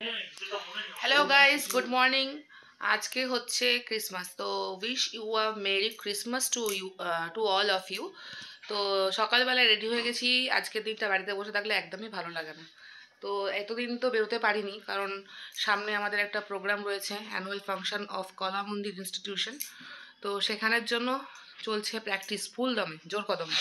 Hello guys, good morning. আজকে হচ্ছে Christmas, তো wish you a merry Christmas to all of you. তো সকালবেলায় রেডি হয়ে গেছি। আজকের দিনটা বাড়িতে বসে থাকলে একদমই ভালো লাগে না। তো এতদিন তো বেরোতে পারিনি, কারণ সামনে আমাদের একটা প্রোগ্রাম রয়েছে, অ্যানুয়াল ফাংশন অফ কলা মন্দির ইনস্টিটিউশন। তো সেখানের জন্য চলছে প্র্যাকটিস ফুল দমে, জোর কদমে।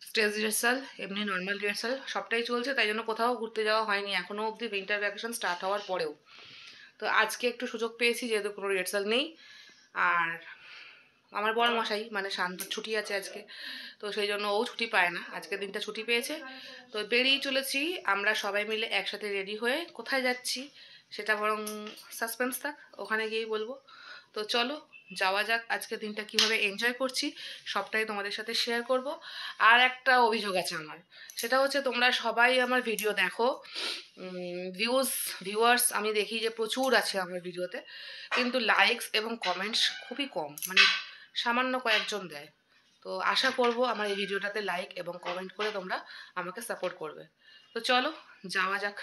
স্টেজ রিহার্সাল, এমনি নর্মাল রিহার্সাল সবটাই চলছে, তাই জন্য কোথাও ঘুরতে যাওয়া হয়নি এখনও অবধি, উইন্টার ভ্যাকেশন স্টার্ট হওয়ার পরেও। তো আজকে একটু সুযোগ পেয়েছি, যেহেতু কোনো রিহার্সাল নেই, আর আমার বড় মশাই মানে শান্ত ছুটি আছে আজকে, তো সেই জন্য ও ছুটি পায় না, আজকের দিনটা ছুটি পেয়েছে। তো বেরিয়ে চলেছি আমরা সবাই মিলে একসাথে রেডি হয়ে। কোথায় যাচ্ছি সেটা বরং সাসপেন্স থাক, ওখানে গিয়েই বলবো। তো চলো যাওয়া যাক। আজকের দিনটা কিভাবে এনজয় করছি সবটাই তোমাদের সাথে শেয়ার করব। আর একটা অভিযোগ আছে আমার, সেটা হচ্ছে তোমরা সবাই আমার ভিডিও দেখো, ভিউয়ার্স আমি দেখি যে প্রচুর আছে আমার ভিডিওতে, কিন্তু লাইকস এবং কমেন্টস খুবই কম, মানে সামান্য কয়েকজন দেয়। তো আশা করব আমার এই ভিডিওটাতে লাইক এবং কমেন্ট করে তোমরা আমাকে সাপোর্ট করবে। তো চলো যাওয়া যাক।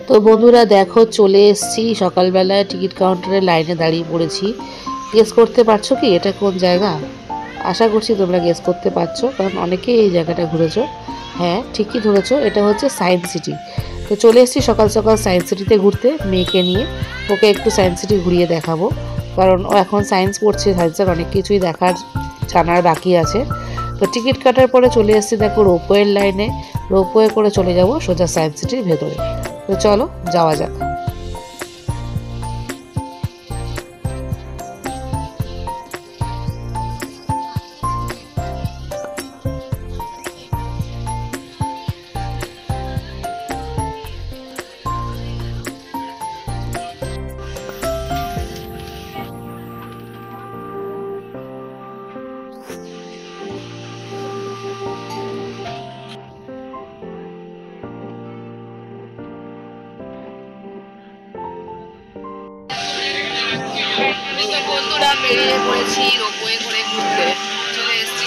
তো বন্ধুরা দেখো, চলে এসেছি সকালবেলায়, টিকিট কাউন্টারে লাইনে দাঁড়িয়ে পড়েছি। গেস করতে পারছো কি এটা কোন জায়গা? আশা করছি তোমরা গেস করতে পারছো, কারণ অনেকেই এই জায়গাটা ঘুরেছো। হ্যাঁ, ঠিকই ধরেছো, এটা হচ্ছে সায়েন্স সিটি। তো চলে এসেছি সকাল সকাল সায়েন্স সিটিতে ঘুরতে মেয়েকে নিয়ে। ওকে একটু সায়েন্স সিটি ঘুরিয়ে দেখাবো, কারণ ও এখন সায়েন্স পড়ছে, সায়েন্সের অনেক কিছুই দেখার জানার বাকি আছে। তো টিকিট কাটার পরে চলে এসেছি দেখো রোপওয়ের লাইনে। রোপওয়ে করে চলে যাব সোজা সায়েন্স সিটির ভেতরে। তো চলো যাওয়া যাক। বন্ধুরা বেরিয়ে পড়েছি রোপওয়ে করে ঘুরতে। চলে এসেছি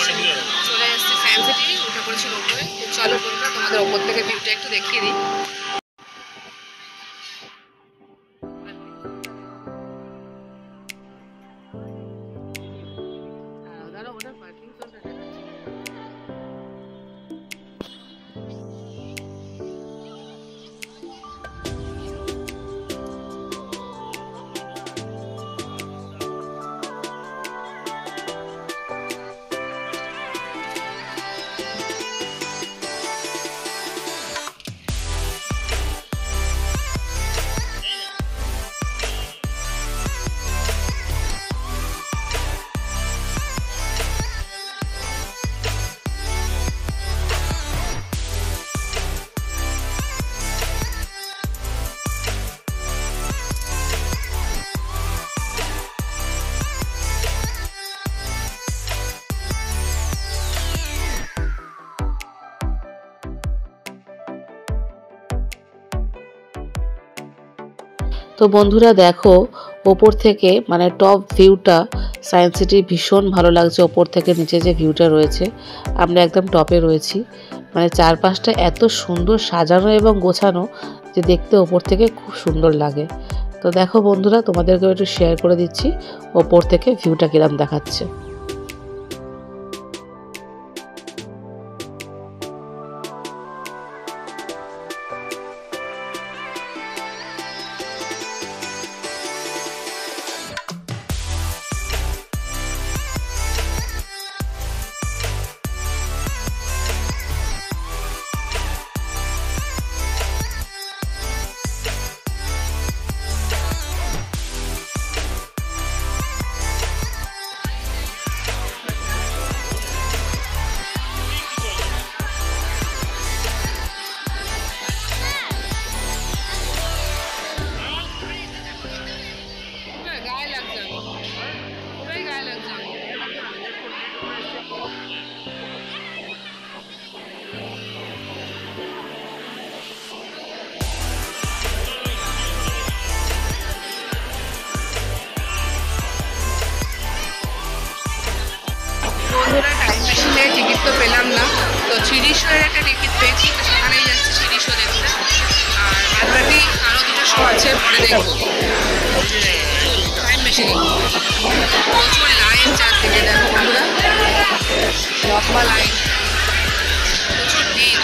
সায়েন্স সিটি, উঠে পড়েছি রোপওয়ে। চলো বন্ধুরা তোমাদের ওপর থেকে ভিউটা একটু দেখিয়ে দিই। তো বন্ধুরা দেখো, ওপর থেকে মানে টপ ভিউটা সায়েন্স সিটির ভীষণ ভালো লাগছে। ওপর থেকে নিচে যে ভিউটা রয়েছে, আমরা একদম টপে রয়েছি। মানে চারপাশটা এত সুন্দর সাজানো এবং গোছানো যে দেখতে ওপর থেকে খুব সুন্দর লাগে। তো দেখো বন্ধুরা, তোমাদেরকে একটু শেয়ার করে দিচ্ছি ওপর থেকে ভিউটা কিরম দেখাচ্ছে। টাইম মেশিনে টিকিট তো পেলাম না, তো থ্রিডি শোয়ের একটা টিকিট পেয়েছি, তো সেখানেই যাচ্ছি থ্রিডি শো দেখতে। আর বাদবাকি আরও দুটো শো আছে, পরে দেখবো। টাইম মেশিনে প্রচুর লাইন চারদিকে, দেখো বন্ধুরা, লম্বা লাইন, প্রচুর ভিড়।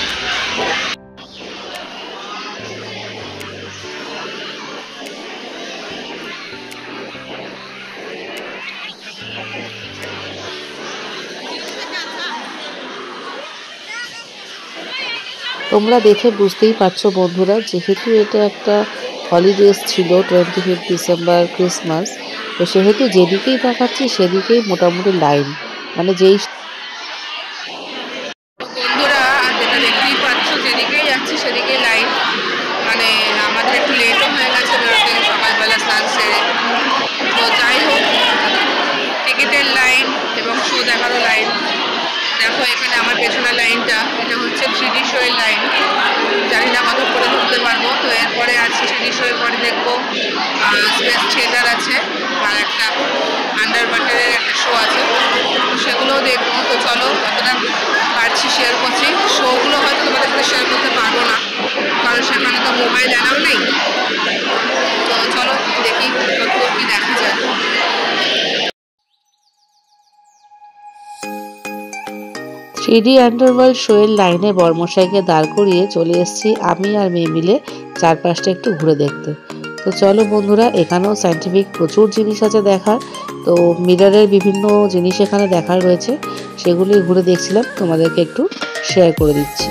তোমরা দেখে বুঝতেই পারছো বন্ধুরা, যেহেতু এটা একটা হলিডেজ ছিল 25 ডিসেম্বর ক্রিসমাস, তো সেহেতু যেদিকেই তাকাচ্ছি সেদিকেই মোটামুটি লাইন, মানে যেই বন্ধুরা যেটা দেখতেই পাচ্ছ, যেদিকেই যাচ্ছি সেদিকেই লাইন। মানে আমাদের একটু লেটও হয়ে গেছে বেরোতে, সকালবেলা স্নান সেরে। তো যাই হোক, টিকিটের লাইন এবং শো দেখারও লাইন। দেখো এখানে আমার পেছনের লাইনটা, এটা হচ্ছে থ্রিডি শোয়ের লাইন। জানি না কত করে ঢুকতে পারবো। তো এরপরে আছে থ্রিডি শোয়ের পরে দেখবো স্পেস থিয়েটার আছে, আর একটা আন্ডার ওয়াটারের একটা শো আছে, সেগুলোও দেখবো। তো চলো, যতটা পারছি শেয়ার করছি। শোগুলো হয়তো তোমাদের সাথে শেয়ার করতে পারবো না, কারণ সেখানে তো মোবাইল অ্যালাউ নেই। তো চলো দেখি কতদূর কি দেখা যায়। থ্রিডি আন্ডারওয়ার্ল্ড শোয়ের লাইনে বর্মশাইকে দাঁড় করিয়ে চলে এসেছি আমি আর মেয়ে মিলে চারপাশটা একটু ঘুরে দেখতে। তো চলো বন্ধুরা, এখানেও সায়েন্টিফিক প্রচুর জিনিস আছে দেখার। তো মিররের বিভিন্ন জিনিস এখানে দেখার রয়েছে, সেগুলি ঘুরে দেখছিলাম, তোমাদেরকে একটু শেয়ার করে দিচ্ছি।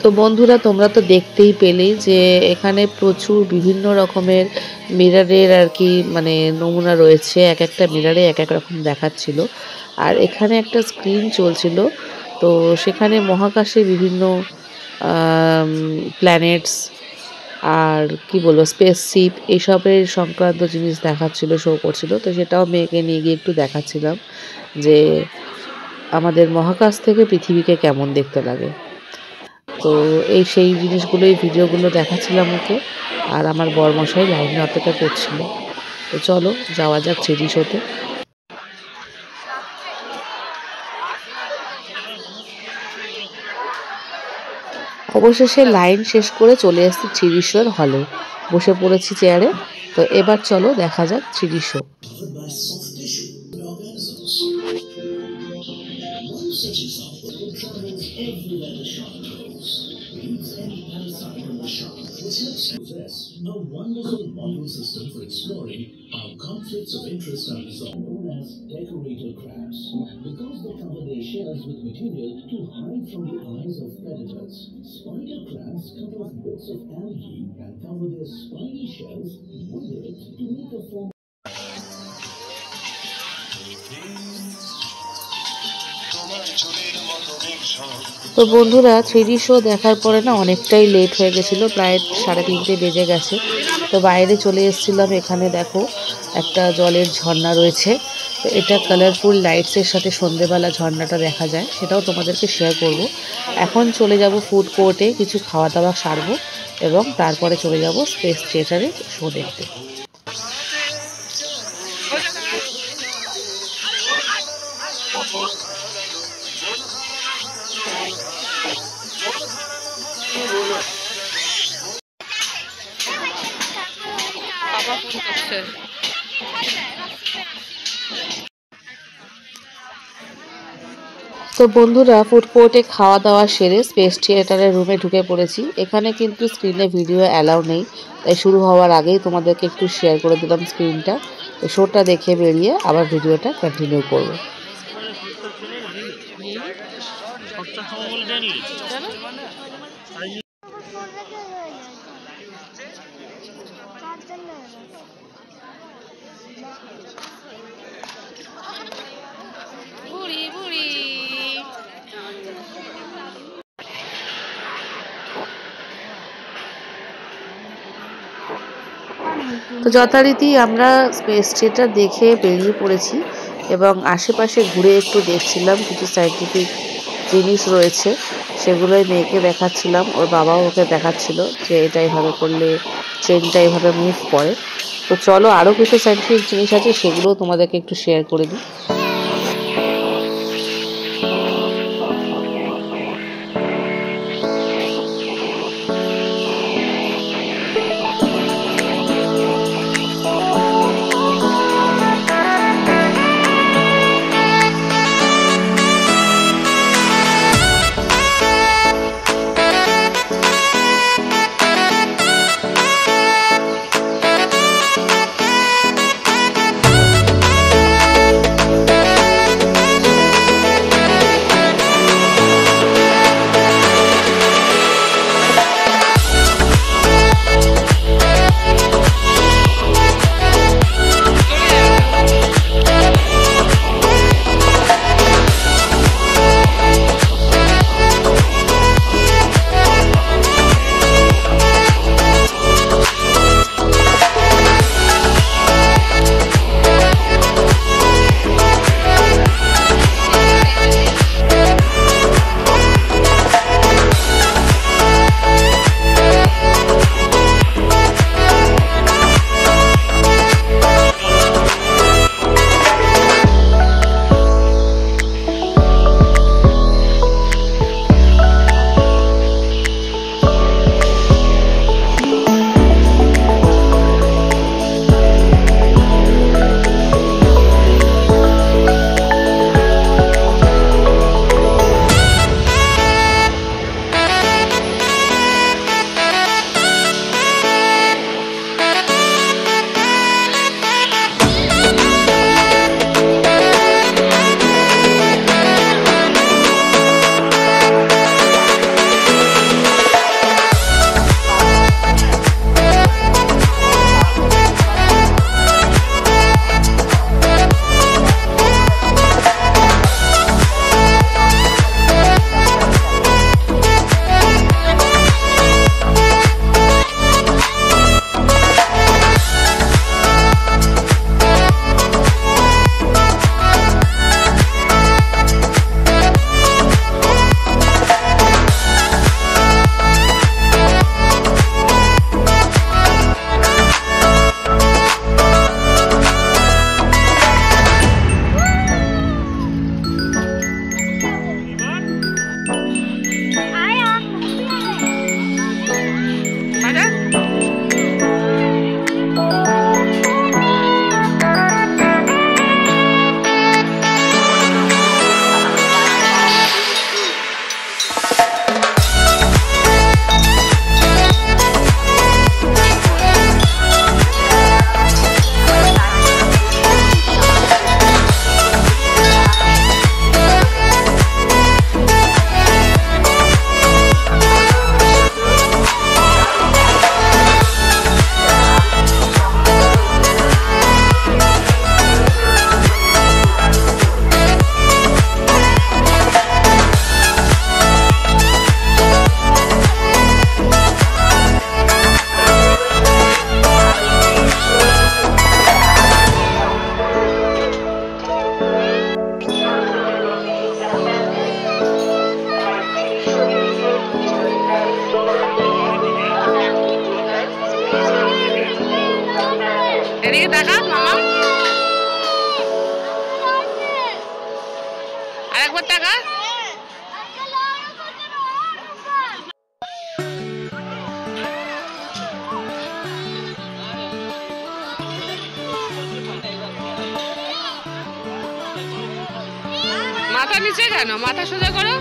তো বন্ধুরা, তোমরা তো দেখতেই পেলে যে এখানে প্রচুর বিভিন্ন রকমের মিররের আর কি মানে নমুনা রয়েছে, এক একটা মিররে এক এক রকম দেখাচ্ছিল। আর এখানে একটা স্ক্রিন চলছিল, তো সেখানে মহাকাশে বিভিন্ন প্ল্যানেটস আর কি বলবো স্পেসশিপ এইসবের সংক্রান্ত জিনিস দেখাচ্ছিল, শো করছিল। তো সেটাও মেয়েকে নিয়ে গিয়ে একটু দেখাচ্ছিলাম যে আমাদের মহাকাশ থেকে পৃথিবীকে কেমন দেখতে লাগে। তো সেই জিনিসগুলো এই ভিডিওগুলো দেখাচ্ছিলাম ওকে, আর আমার বরমশাই লাইনে অপেক্ষা করছিল। তো চলো যাওয়া যাক থ্রিডি শোতে। অবশেষে লাইন শেষ করে চলে এসেছি থ্রিডি শোর হলে, বসে পড়েছি চেয়ারে। তো এবার চলো দেখা যাক three D show. A wonderful module system for exploring how conflicts of interest are resolved, known as decorator crabs, because they cover their shells with material to hide from the eyes of predators. Spider crabs cut off bits of algae and cover their spiny shells with it to make a form. তো বন্ধুরা three D show দেখার পরে না অনেকটাই late হয়ে গেছিলো, প্রায় 3:30 বেজে গেছে। তো বাইরে চলে এসেছিলাম, এখানে দেখো একটা জলের ঝর্ণা রয়েছে। তো এটা কালারফুল লাইটসের সাথে সন্ধেবেলা ঝর্ণাটা দেখা যায়, সেটাও তোমাদেরকে শেয়ার করব। এখন চলে যাব ফুড কোর্টে, কিছু খাওয়া দাওয়া সারবো এবং তারপরে চলে যাব স্পেস থিয়েটারে শো দেখতে। তো বন্ধুরা ফুড কোর্টে খাওয়া দাওয়া সেরে স্পেস থিয়েটারের রুমে ঢুকে পড়েছি। এখানে কিন্তু স্ক্রিনে ভিডিও অ্যালাউ নেই, তাই শুরু হওয়ার আগেই তোমাদেরকে একটু শেয়ার করে দিলাম স্ক্রিনটা। তো শোটা দেখে বেরিয়ে আবার ভিডিওটা কন্টিনিউ করব। তো যথারীতি আমরা স্পেস থিয়েটার দেখে বেরিয়ে পড়েছি এবং আশেপাশে ঘুরে একটু দেখছিলাম, কিছু সায়েন্টিফিক জিনিস রয়েছে সেগুলোই মেয়েকে দেখাচ্ছিলাম, ওর বাবাও ওকে দেখাচ্ছিল যে এটা এভাবে করলে ট্রেনটা এভাবে মুভ করে। তো চলো আরও কিছু সায়েন্টিফিক জিনিস আছে সেগুলোও তোমাদেরকে একটু শেয়ার করে দিই। মাথা নিচে কেন? মাথা সোজা করো।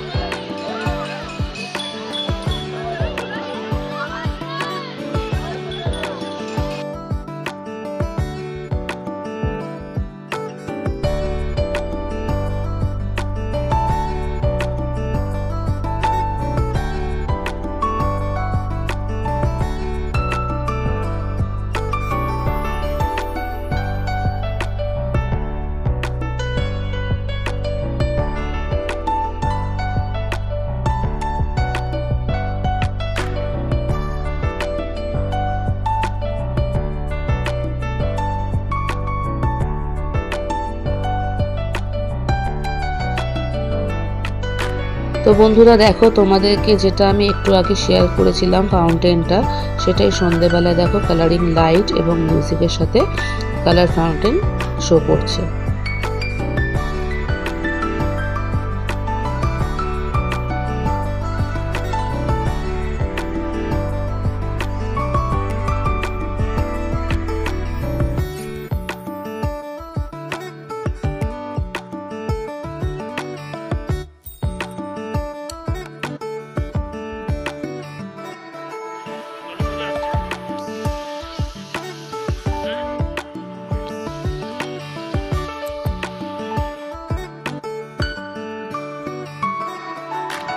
তো বন্ধুরা দেখো, তোমাদেরকে যেটা আমি একটু আগে শেয়ার করেছিলাম ফাউন্টেনটা, সেটাই সন্ধেবেলায় দেখো কালারিং লাইট এবং মিউজিকের সাথে কালার ফাউন্টেন শো করছে।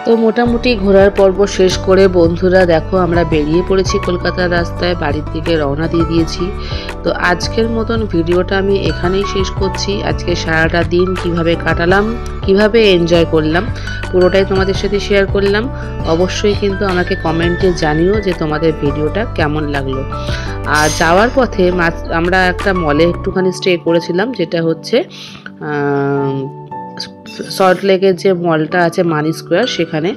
তো মোটামুটি ঘোরার পর্ব শেষ করে বন্ধুরা দেখো আমরা বেরিয়ে পড়েছি কলকাতার রাস্তায়, বাড়ির দিকে রওনা দিয়ে দিয়েছি। তো আজকের মতন ভিডিওটা আমি এখানেই শেষ করছি। আজকে সারাটা দিন কিভাবে কাটালাম, কিভাবে এনজয় করলাম, পুরোটাই তোমাদের সাথে শেয়ার করলাম। অবশ্যই কিন্তু আমাকে কমেন্টে জানিও যে তোমাদের ভিডিওটা কেমন লাগলো। আর যাওয়ার পথে আমরা একটা মলে একটুখানি স্টে করেছিলাম, যেটা হচ্ছে সল্টলেকের যে মলটা আছে মানি স্কোয়ার, সেখানে।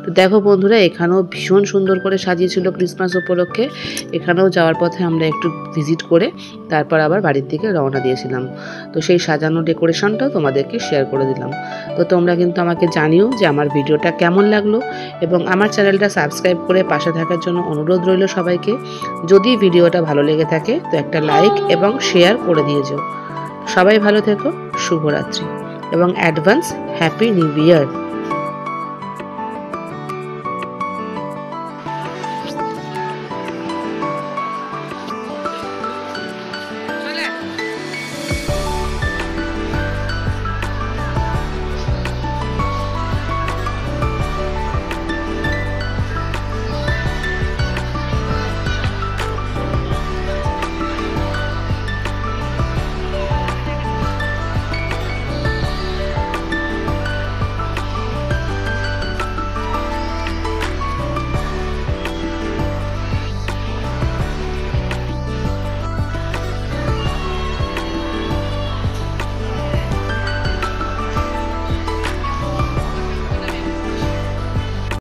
তো দেখো বন্ধুরা, এখানেও ভীষণ সুন্দর করে সাজিয়েছিল ক্রিসমাস উপলক্ষে। এখানেও যাওয়ার পথে আমরা একটু ভিজিট করে তারপর আবার বাড়ির দিকে রওনা দিয়েছিলাম। তো সেই সাজানো ডেকোরেশনটাও তোমাদেরকে শেয়ার করে দিলাম। তো তোমরা কিন্তু আমাকে জানিও যে আমার ভিডিওটা কেমন লাগলো, এবং আমার চ্যানেলটা সাবস্ক্রাইব করে পাশে থাকার জন্য অনুরোধ রইল সবাইকে। যদি ভিডিওটা ভালো লেগে থাকে তো একটা লাইক এবং শেয়ার করে দিয়ে যাও। সবাই ভালো থেকো, শুভরাত্রি এবং অ্যাডভান্স হ্যাপি নিউ ইয়ার।